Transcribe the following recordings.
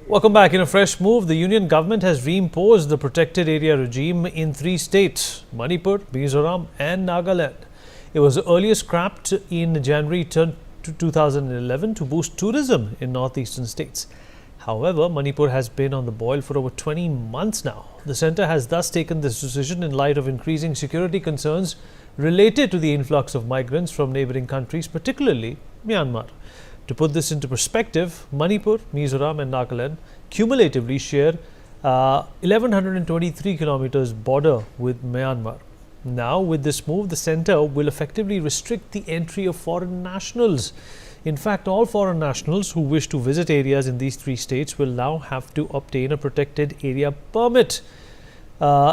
Welcome back. In a fresh move, the union government has reimposed the protected area regime in 3 states, Manipur, Mizoram and Nagaland. It was earlier scrapped in January 2011 to boost tourism in northeastern states. However, Manipur has been on the boil for over 20 months now. The centre has thus taken this decision in light of increasing security concerns related to the influx of migrants from neighbouring countries, particularly Myanmar. To put this into perspective, Manipur, Mizoram and Nagaland cumulatively share 1123 kilometers border with Myanmar. Now, with this move, the centre will effectively restrict the entry of foreign nationals. In fact, all foreign nationals who wish to visit areas in these 3 states will now have to obtain a protected area permit.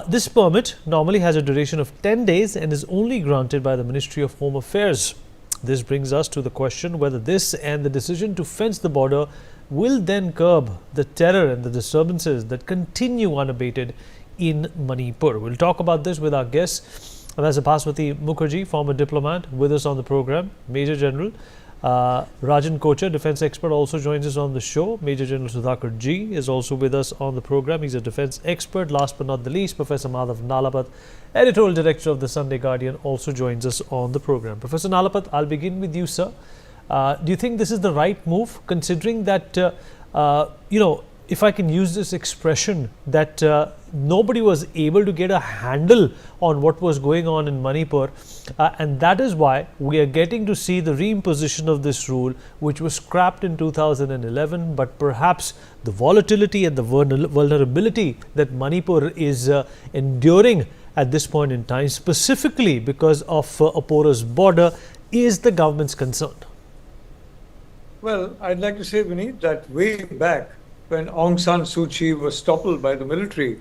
This permit normally has a duration of 10 days and is only granted by the Ministry of Home Affairs. This brings us to the question whether this and the decision to fence the border will then curb the terror and the disturbances that continue unabated in Manipur. We'll talk about this with our guests. Professor Bhaswati Mukherjee, former diplomat, with us on the program. Major General Rajan Kochar, defence expert, also joins us on the show. Major General Sudhakar G is also with us on the program. He's a defence expert. Last but not the least, Professor Madhav Nalapat, editorial director of the Sunday Guardian, also joins us on the program. Professor Nalapat, I'll begin with you, sir. Do you think this is the right move, considering that, if I can use this expression, that nobody was able to get a handle on what was going on in Manipur, and that is why we are getting to see the reimposition of this rule, which was scrapped in 2011, but perhaps the volatility and the vulnerability that Manipur is enduring at this point in time, specifically because of a porous border, is the government's concern. Well, I'd like to say, Vineet, that way back when Aung San Suu Kyi was toppled by the military,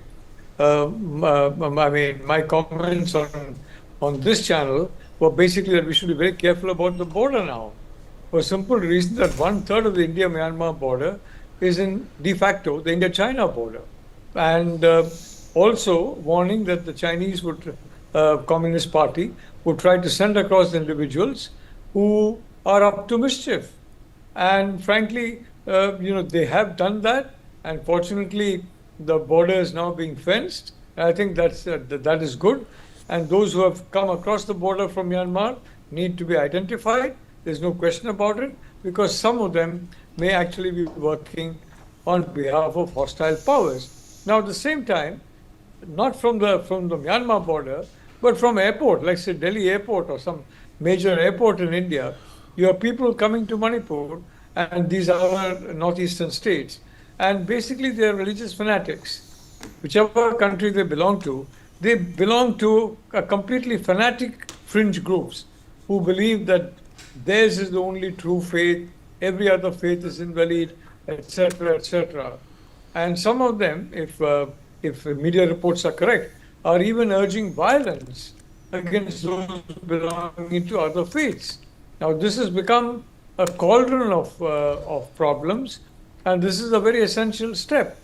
my comments on this channel were basically that we should be very careful about the border now, for a simple reason that 1/3 of the India-Myanmar border is in de facto the India-China border, and also warning that the Chinese Communist Party would try to send across individuals who are up to mischief. And frankly, they have done that, and fortunately the border is now being fenced. I think that is good, and those who have come across the border from Myanmar need to be identified. There's no question about it, because some of them may actually be working on behalf of hostile powers. Now, at the same time, not from the Myanmar border, but from airport, like say Delhi airport or some major airport in India, you have people coming to Manipur and these other northeastern states, and basically they are religious fanatics. Whichever country they belong to a completely fanatic fringe groups who believe that theirs is the only true faith, every other faith is invalid, etc., etc. And some of them, if media reports are correct, are even urging violence against those belonging to other faiths. Now, this has become a cauldron of problems, and this is a very essential step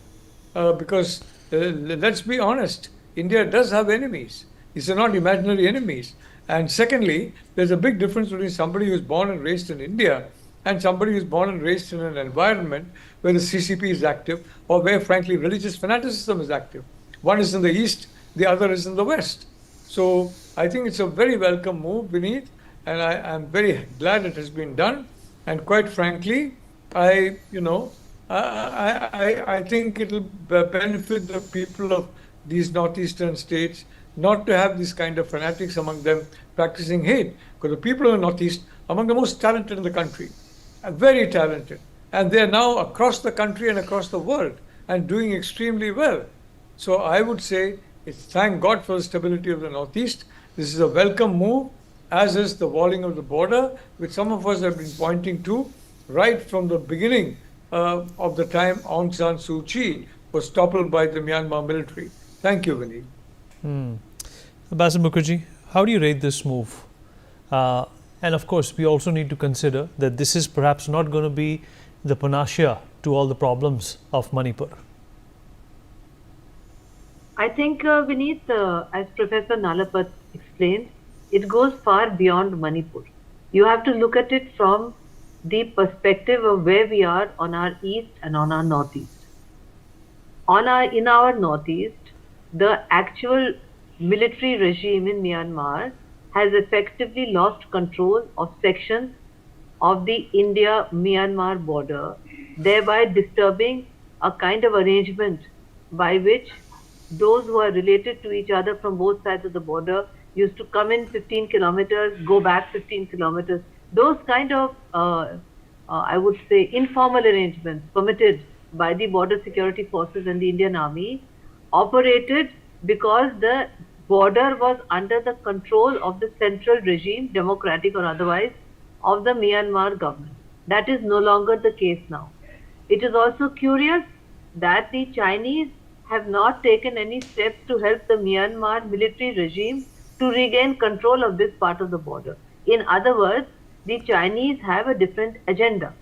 because let's be honest, India does have enemies. These are not imaginary enemies. And secondly, there's a big difference between somebody who's born and raised in India and somebody who's born and raised in an environment where the CCP is active, or where, frankly, religious fanaticism is active. One is in the east, the other is in the west. So I think it's a very welcome move, Vineet, and I'm very glad it has been done. And quite frankly, I think it'll benefit the people of these northeastern states not to have this kind of fanatics among them practicing hate, because the people of the northeast are among the most talented in the country, very talented, and they are now across the country and across the world and doing extremely well. So I would say thank God for the stability of the northeast. This is a welcome move, as is the walling of the border, which some of us have been pointing to right from the beginning of the time Aung San Suu Kyi was toppled by the Myanmar military. Thank you, Vinny. Ambassador Mukherjee, how do you rate this move? And of course, we also need to consider that this is perhaps not going to be the panacea to all the problems of Manipur. I think, Vineet, as Professor Nalapat explained, it goes far beyond Manipur. You have to look at it from the perspective of where we are on our east and on our northeast. in our northeast, the actual military regime in Myanmar has effectively lost control of sections of the India-Myanmar border, thereby disturbing a kind of arrangement by which those who are related to each other from both sides of the border used to come in 15 kilometers, go back 15 kilometers. Those kind of, I would say, informal arrangements permitted by the border security forces and the Indian Army operated because the border was under the control of the central regime, democratic or otherwise, of the Myanmar government. That is no longer the case now. It is also curious that the Chinese have not taken any steps to help the Myanmar military regime to regain control of this part of the border. In other words, the Chinese have a different agenda.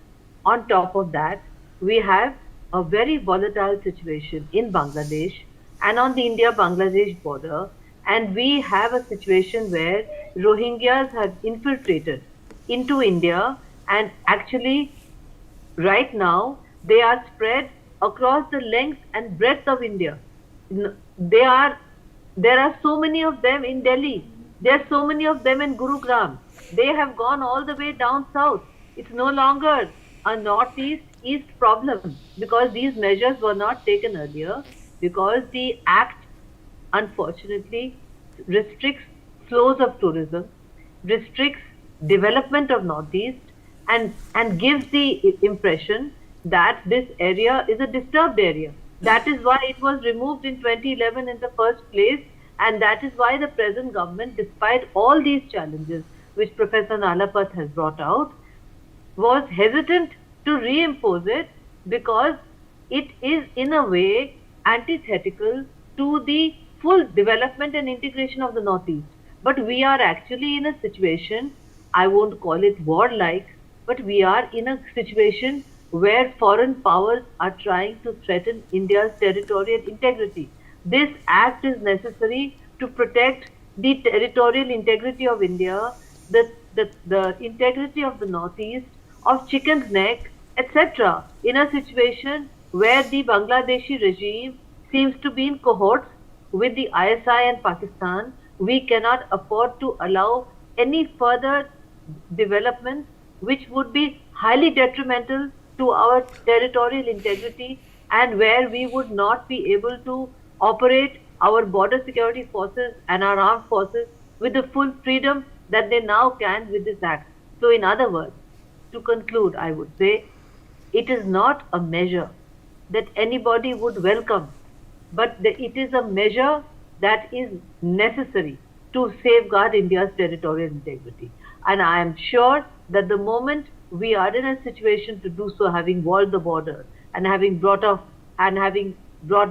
On top of that, we have a very volatile situation in Bangladesh and on the India-Bangladesh border, and we have a situation where Rohingyas have infiltrated into India, and actually right now they are spread across the length and breadth of India. They are There are so many of them in Delhi. There are so many of them in Gurugram. They have gone all the way down south. It's no longer a northeast east problem because these measures were not taken earlier, because the act unfortunately restricts flows of tourism, restricts development of northeast, and gives the impression that this area is a disturbed area. That is why it was removed in 2011 in the first place, and that is why the present government, despite all these challenges which Professor Nalapat has brought out, was hesitant to reimpose it because it is in a way antithetical to the full development and integration of the Northeast. But we are actually in a situation, I won't call it warlike, but we are in a situation where foreign powers are trying to threaten India's territorial integrity. This act is necessary to protect the territorial integrity of India, the integrity of the Northeast, of Chicken's Neck, etc. in a situation where the Bangladeshi regime seems to be in cohorts with the ISI and Pakistan. We cannot afford to allow any further developments which would be highly detrimental to our territorial integrity, and where we would not be able to operate our border security forces and our armed forces with the full freedom that they now can with this act. So in other words, to conclude, I would say it is not a measure that anybody would welcome, but it is a measure that is necessary to safeguard India's territorial integrity. And I am sure that the moment we are in a situation to do so, having walled the border and having brought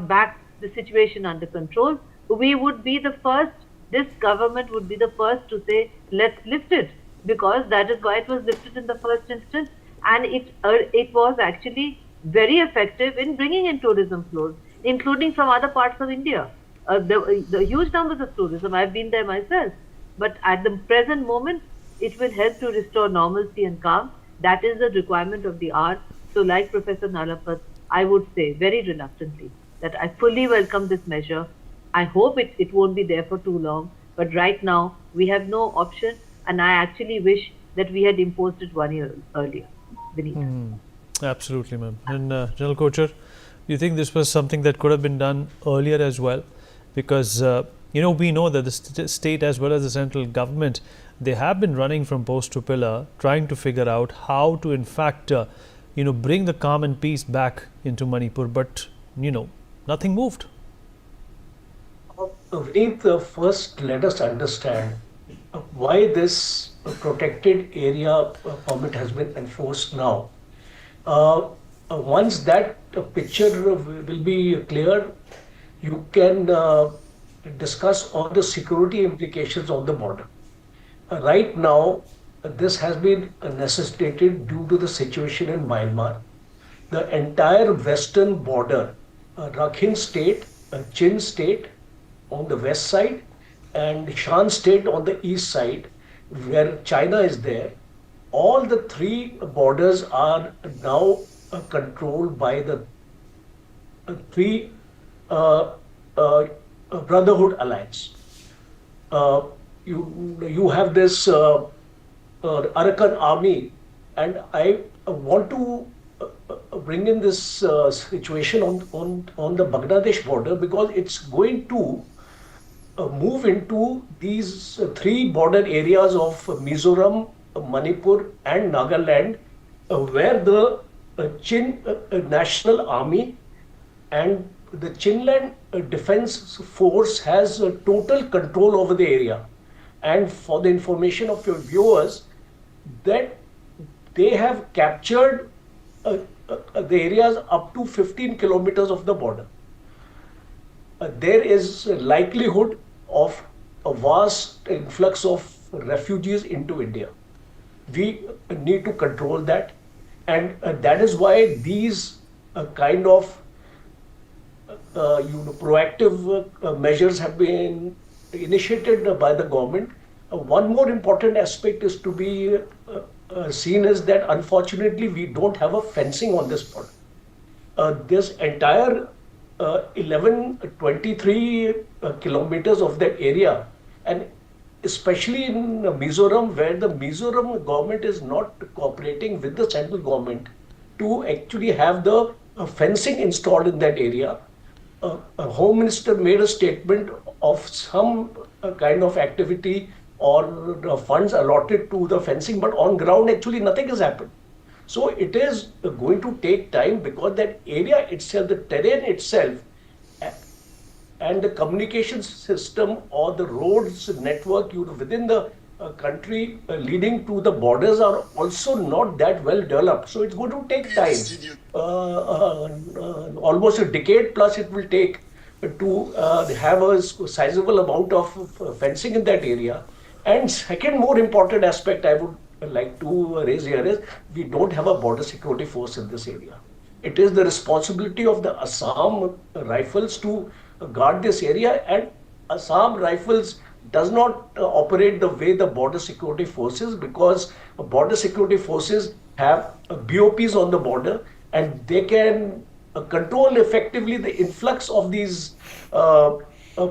back the situation under control, we would be the first, this government would be the first to say, let's lift it, because that is why it was lifted in the first instance, and it was actually very effective in bringing in tourism flows, including from other parts of India. The huge numbers of tourism, I've been there myself, but at the present moment, it will help to restore normalcy and calm. That is the requirement of the hour. So like Professor Nalapat, I would say very reluctantly that I fully welcome this measure. I hope it won't be there for too long, but right now we have no option, and I actually wish that we had imposed it 1 year earlier. Absolutely, ma'am. And General Kocher, do you think this was something that could have been done earlier as well? Because we know that the state as well as the central government, they have been running from post to pillar, trying to figure out how to in fact bring the calm and peace back into Manipur, but nothing moved. Vineet, first let us understand why this protected area permit has been enforced now. Once that picture will be clear, you can discuss all the security implications of the border. Right now, this has been necessitated due to the situation in Myanmar. The entire western border, Rakhine state, Chin state on the west side, and Shan state on the east side, where China is there, all the three borders are now controlled by the three uh, uh, Brotherhood Alliance. Uh, you have this Arakan army, and I want to bring in this situation on the Bangladesh border, because it's going to move into these three border areas of Mizoram, Manipur, and Nagaland, where the Chin National Army and the Chinland Defense Force has total control over the area. And for the information of your viewers, that they have captured the areas up to 15 kilometers of the border. There is a likelihood of a vast influx of refugees into India. We need to control that, and that is why these kind of proactive measures have been initiated by the government. One more important aspect is to be seen is that unfortunately we don't have a fencing on this border. This entire 1123 kilometers of that area, and especially in Mizoram, where the Mizoram government is not cooperating with the central government to actually have the fencing installed in that area. Home Minister made a statement of some kind of activity or funds allotted to the fencing, but on ground actually nothing has happened. So it is going to take time, because that area itself, the terrain itself, and the communication system or the roads network within the country leading to the borders are also not that well developed. So it's going to take time. Almost a decade plus it will take to have a sizable amount of fencing in that area. And second more important aspect I would like to raise here is we don't have a border security force in this area. It is the responsibility of the Assam Rifles to guard this area, and Assam Rifles does not operate the way the border security forces, because border security forces have BOPs on the border, and they can control effectively the influx of these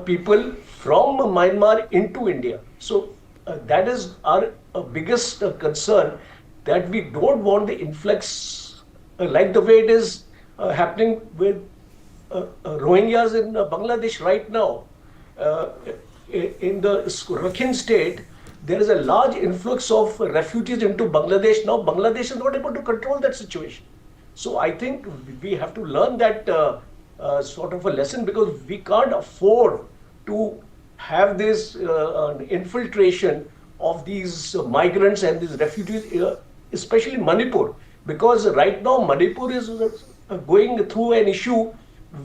people from Myanmar into India. So that is our biggest concern, that we don't want the influx like the way it is happening with Rohingyas in Bangladesh right now. In the Rakhine state, there is a large influx of refugees into Bangladesh. Now Bangladesh is not able to control that situation. So I think we have to learn that sort of a lesson, because we can't afford to have this infiltration of these migrants and these refugees, especially Manipur, because right now Manipur is going through an issue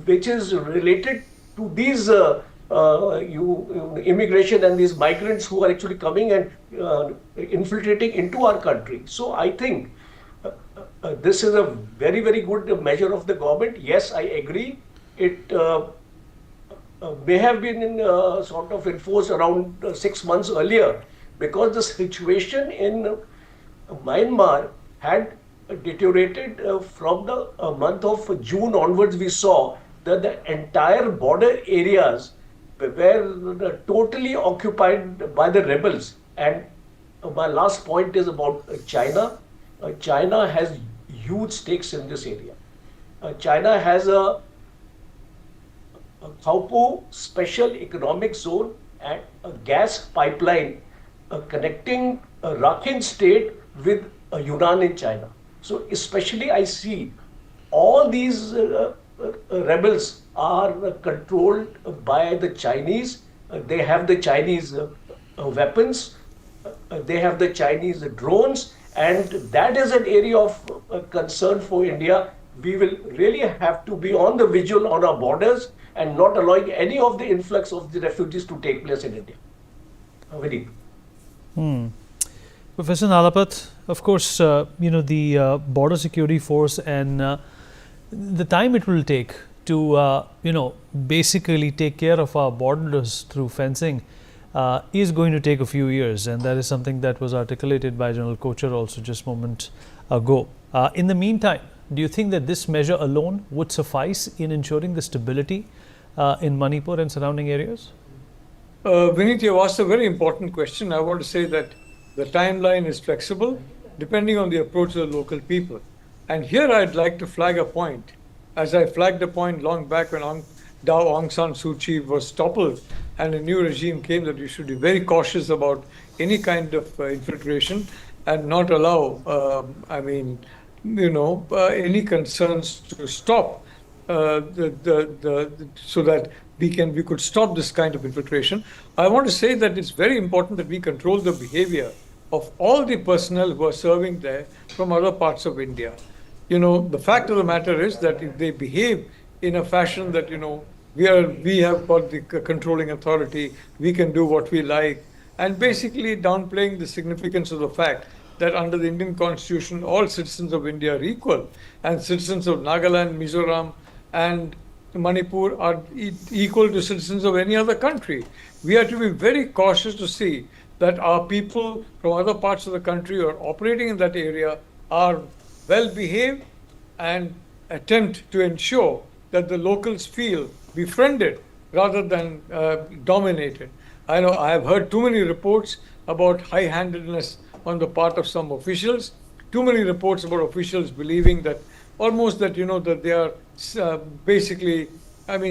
which is related to these immigration and these migrants who are actually coming and infiltrating into our country. So I think this is a very, very good measure of the government. Yes, I agree. It may have been sort of enforced around 6 months earlier, because the situation in Myanmar had deteriorated from the month of June onwards. We saw that the entire border areas were totally occupied by the rebels. And my last point is about China. China has huge stakes in this area. China has a Khao Special Economic Zone and a gas pipeline connecting Rakhine state with Yunnan in China. So especially I see all these rebels are controlled by the Chinese. They have the Chinese weapons, they have the Chinese drones, and that is an area of concern for India. We will really have to be on the vigil on our borders and not allowing any of the influx of the refugees to take place in India. Very. Professor Nalapat, of course, the border security force and the time it will take to, basically take care of our borders through fencing is going to take a few years, and that is something that was articulated by General Kochhar also just a moment ago. In the meantime, do you think that this measure alone would suffice in ensuring the stability in Manipur and surrounding areas? Vineet, you asked a very important question. I want to say that the timeline is flexible depending on the approach of the local people. And here I'd like to flag a point, as I flagged a point long back when Aung San Suu Kyi was toppled and a new regime came, that we should be very cautious about any kind of infiltration and not allow, any concerns to stop so that we could stop this kind of infiltration. I want to say that it's very important that we control the behavior of all the personnel who are serving there from other parts of India. The fact of the matter is that if they behave in a fashion that, we have got the controlling authority, we can do what we like, and basically downplaying the significance of the fact that under the Indian Constitution, all citizens of India are equal, and citizens of Nagaland, Mizoram, and Manipur are equal to citizens of any other country. We have to be very cautious to see that our people from other parts of the country who are operating in that area are well behaved and attempt to ensure that the locals feel befriended rather than dominated. I know I have heard too many reports about high-handedness on the part of some officials, too many reports about officials believing that almost that, that they are basically,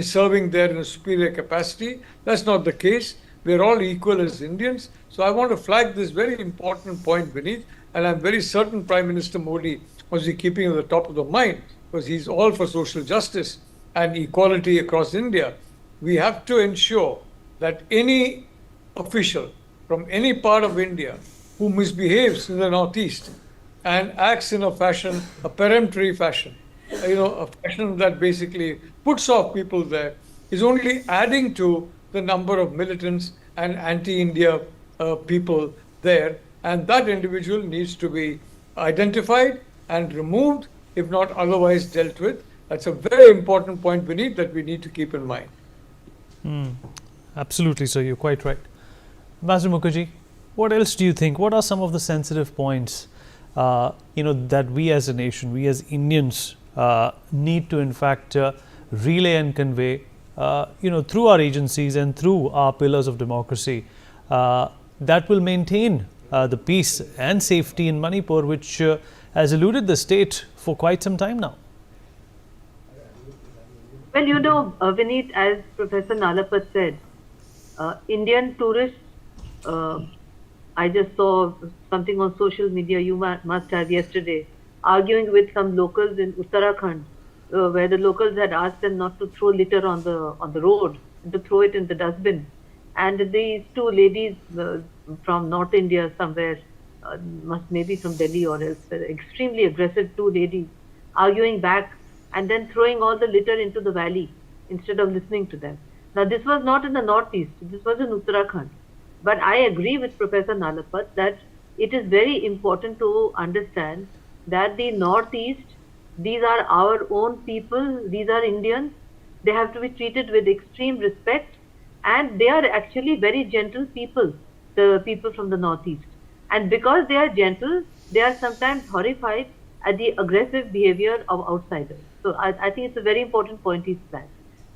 serving there in a superior capacity. That's not the case. We're all equal as Indians. So I want to flag this very important point, Vineet, and I'm very certain Prime Minister Modi must be keeping at the top of the mind, because he's all for social justice and equality across India. We have to ensure that any official from any part of India who misbehaves in the Northeast and acts in a peremptory fashion, a fashion that basically puts off people there, is only adding to the number of militants and anti-India people there. And that individual needs to be identified and removed, if not otherwise dealt with. That's a very important point, Vineet, that we need to keep in mind. Absolutely, sir. You're quite right. Ambassador Mukherjee, what else do you think? What are some of the sensitive points, that we as a nation, we as Indians, need to in fact relay and convey, through our agencies and through our pillars of democracy, that will maintain the peace and safety in Manipur, which has eluded the state for quite some time now? Well, Vineet, as Professor Nalapat said, Indian tourists, I just saw something on social media, you must have yesterday, arguing with some locals in Uttarakhand, where the locals had asked them not to throw litter on the road, to throw it in the dustbin. And these two ladies from North India somewhere, maybe from Delhi or elsewhere, extremely aggressive two ladies, arguing back and then throwing all the litter into the valley instead of listening to them. Now, this was not in the Northeast, this was in Uttarakhand. But I agree with Professor Nalapat that it is very important to understand that the Northeast, these are our own people, these are Indians, they have to be treated with extreme respect, and they are actually very gentle people, the people from the Northeast. And because they are gentle, they are sometimes horrified at the aggressive behavior of outsiders. So I think it's a very important point he's flagged.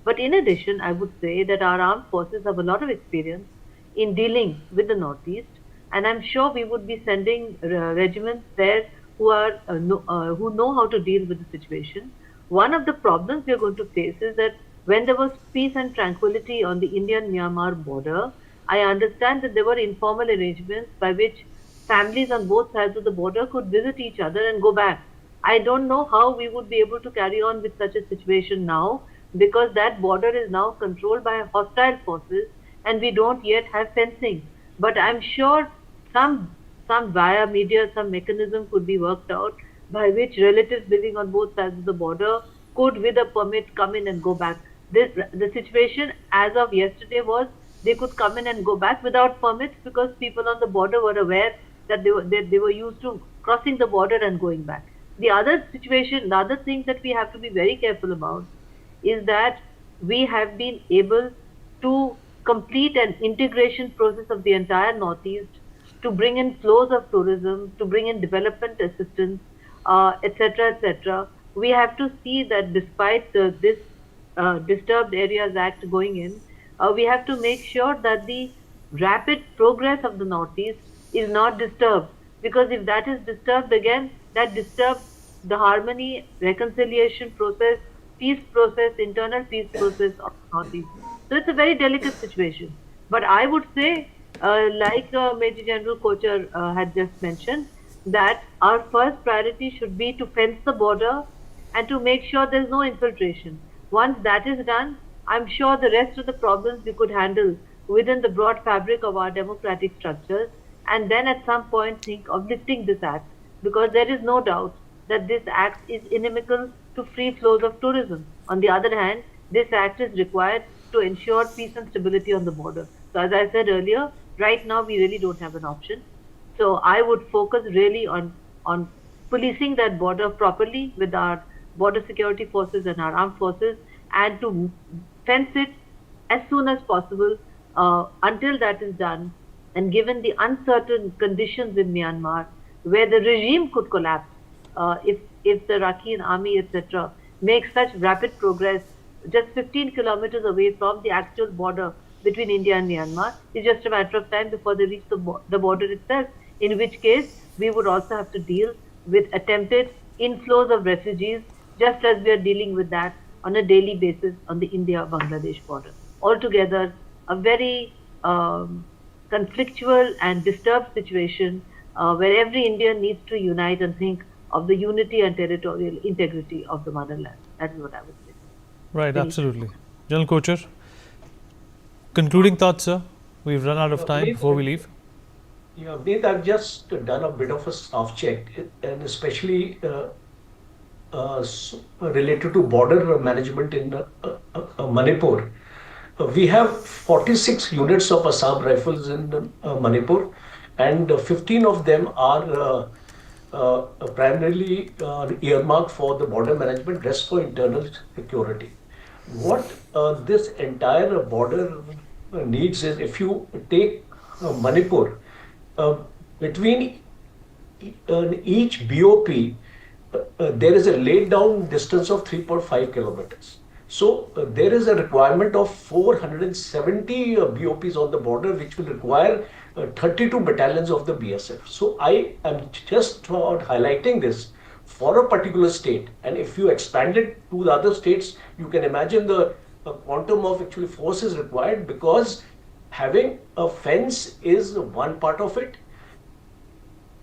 But in addition, I would say that our armed forces have a lot of experience in dealing with the Northeast, and I'm sure we would be sending regiments there who know how to deal with the situation. One of the problems we are going to face is that when there was peace and tranquility on the Indian-Myanmar border, I understand that there were informal arrangements by which families on both sides of the border could visit each other and go back. I don't know how we would be able to carry on with such a situation now, because that border is now controlled by hostile forces and we don't yet have fencing. But I'm sure some via media, some mechanism could be worked out by which relatives living on both sides of the border could, with a permit, come in and go back. The situation as of yesterday was they could come in and go back without permits, because people on the border were aware that they were used to crossing the border and going back. The other thing that we have to be very careful about is that we have been able to complete an integration process of the entire Northeast, to bring in flows of tourism, to bring in development assistance, etc., etc. We have to see that despite this Disturbed Areas Act going in, we have to make sure that the rapid progress of the Northeast is not disturbed. Because if that is disturbed again, that disturbs the harmony, reconciliation process, peace process, internal peace process of the Northeast. So it's a very delicate situation. But I would say, like Major General Kochar had just mentioned, that our first priority should be to fence the border and to make sure there's no infiltration. Once that is done, I'm sure the rest of the problems we could handle within the broad fabric of our democratic structures, and then at some point think of lifting this act, because there is no doubt that this act is inimical to free flows of tourism. On the other hand, this act is required to ensure peace and stability on the border. So as I said earlier, right now we really don't have an option. So I would focus really on policing that border properly with our border security forces and our armed forces, and to fence it as soon as possible. Until that is done, and given the uncertain conditions in Myanmar, where the regime could collapse if the Rakhine army, etc., makes such rapid progress just 15 kilometers away from the actual border between India and Myanmar, it's just a matter of time before they reach the border itself, in which case we would also have to deal with attempted inflows of refugees, just as we are dealing with that on a daily basis on the India-Bangladesh border. Altogether, a very conflictual and disturbed situation where every Indian needs to unite and think of the unity and territorial integrity of the motherland. That is what I would say. Right, absolutely. General Kochar, concluding thoughts, sir? We've run out of time before we leave. Yeah, Ved, I've just done a bit of a staff check, and especially related to border management in Manipur. We have 46 units of Assam Rifles in Manipur, and 15 of them are primarily earmarked for the border management, rest for internal security. What this entire border needs is, if you take Manipur, between each BOP, there is a laid down distance of 3.5 kilometers. So there is a requirement of 470 BOPs on the border, which will require 32 battalions of the BSF. So I am just highlighting this for a particular state, and if you expand it to the other states, you can imagine the quantum of actually force is required, because having a fence is one part of it,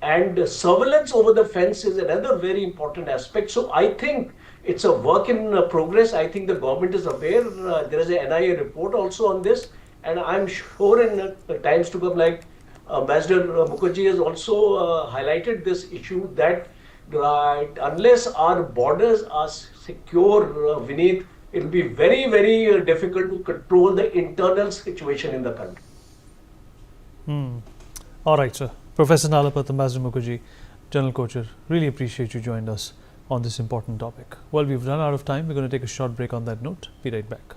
and surveillance over the fence is another very important aspect. So I think it's a work in progress. I think the government is aware. There is an NIA report also on this, and I'm sure in times to come, like Ambassador Mukherjee has also highlighted this issue, that unless our borders are secure, Vineet, it will be very, very difficult to control the internal situation in the country. All right, sir. Professor Nalapat, Ambassador Mukherjee, General Kochar, really appreciate you joined us on this important topic. Well, we've run out of time. We're going to take a short break on that note. Be right back.